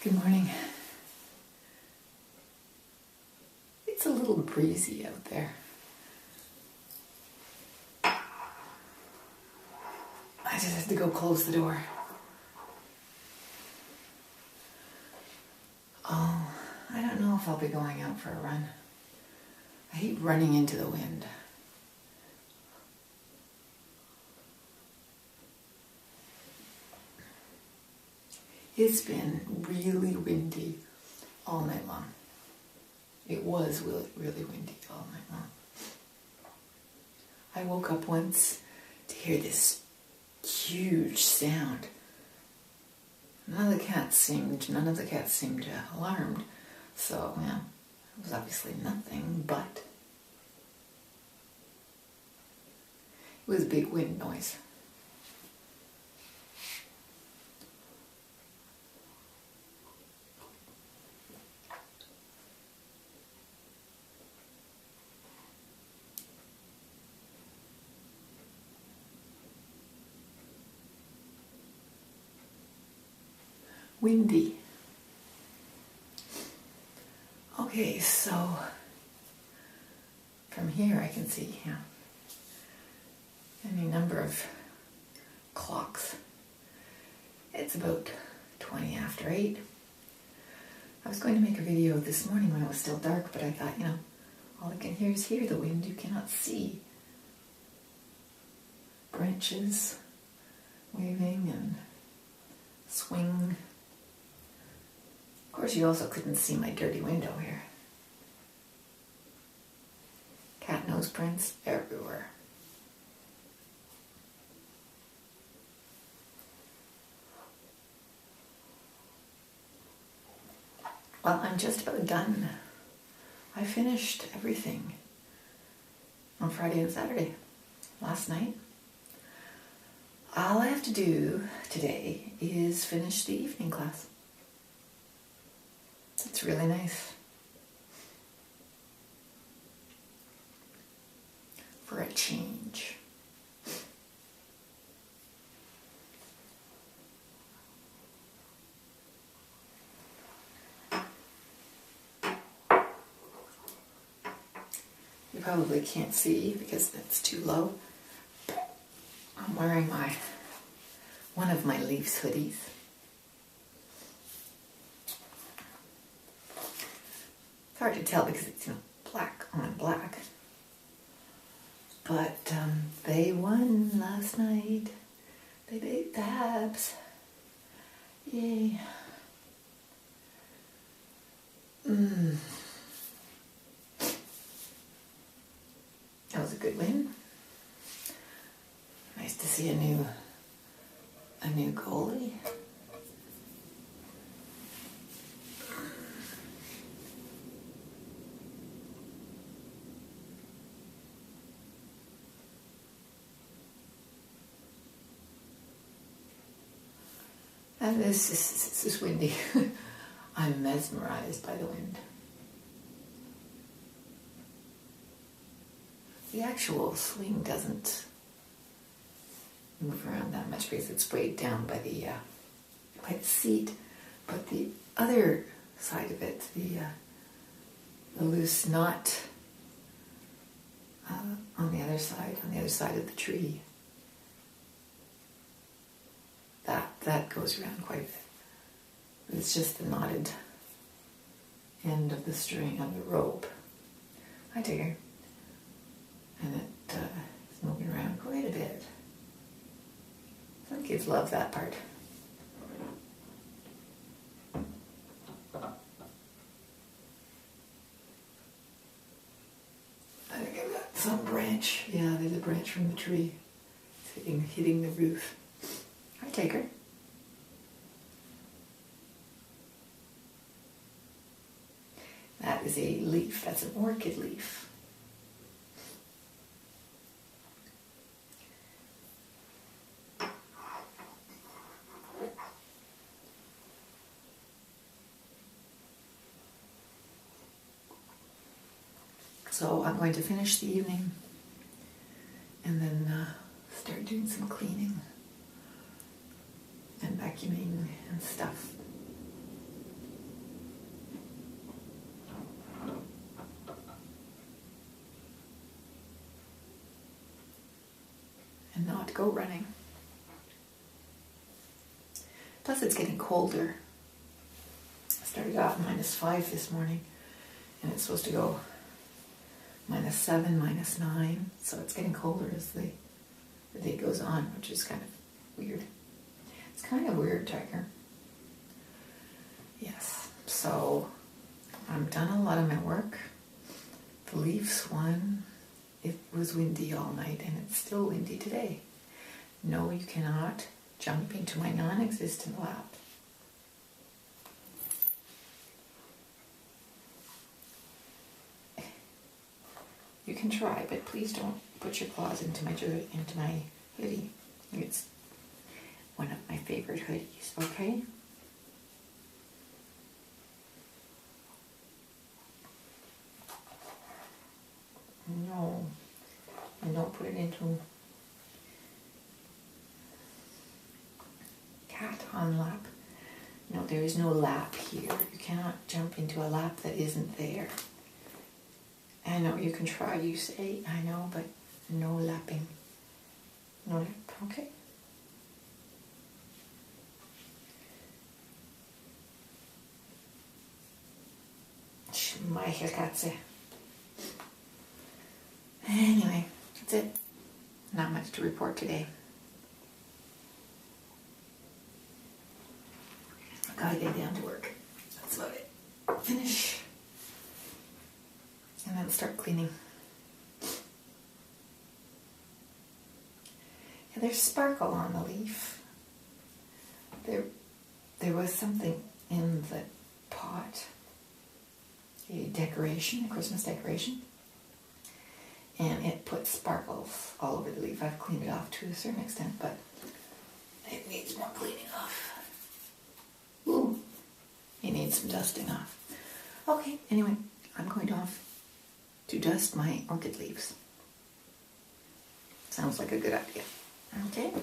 Good morning. It's a little breezy out there. I just have to go close the door. Oh, I don't know if I'll be going out for a run. I hate running into the wind. It's been really windy all night long. It was really windy all night long. I woke up once to hear this huge sound. None of the cats seemed alarmed. So, yeah, it was obviously nothing, but it was a big wind noise. Windy. Okay, so from here I can see any number of clocks. It's about 20 after 8. I was going to make a video this morning when it was still dark, but I thought, all I can hear is the wind. You cannot see. Branches waving and swing. Of course, you also couldn't see my dirty window here. Cat nose prints everywhere. Well, I'm just about done. I finished everything on Friday and Saturday, last night. All I have to do today is finish the evening class. It's really nice. For a change. You probably can't see because it's too low. I'm wearing one of my Leafs hoodies. It's hard to tell because it's black on black. But they won last night. They beat the Habs. Yay. That was a good win. Nice to see a new goalie. And this is windy. I'm mesmerized by the wind. The actual swing doesn't move around that much because it's weighed down by the seat, but the other side of it, the loose knot on the other side of the tree, that goes around quite a bit. It's just the knotted end of the string on the rope. I dig her. And it is moving around quite a bit. Some kids love that part. I think I've got some branch. Yeah, there's a branch from the tree. It's hitting the roof. I take her. That is a leaf. That's an orchid leaf. So I'm going to finish the evening and then start doing some cleaning and vacuuming and stuff. to go running. Plus it's getting colder. I started off -5 this morning, and it's supposed to go -7, -9, so it's getting colder as the day goes on, which is kind of weird. It's kind of weird, Tiger. Yes, so I've done a lot of my work. The Leafs won. It was windy all night, and it's still windy today. No, you cannot jump into my non-existent lap. You can try, but please don't put your claws into my hoodie. It's one of my favorite hoodies, okay? No, and don't put it into cat on lap. No, there is no lap here. You cannot jump into a lap that isn't there. I know, you can try, you say, I know, but no lapping. No lap, okay? Schmeichelkatze. Anyway, that's it. Not much to report today. I gotta get down to work. That's about it. Finish. And then start cleaning. Yeah, there's sparkle on the leaf. There was something in the pot. A decoration, a Christmas decoration. And it put sparkles all over the leaf. I've cleaned it off to a certain extent, but it needs more cleaning off. Ooh, it needs some dusting off. Okay, anyway, I'm going off to dust my orchid leaves. Sounds like a good idea. Okay.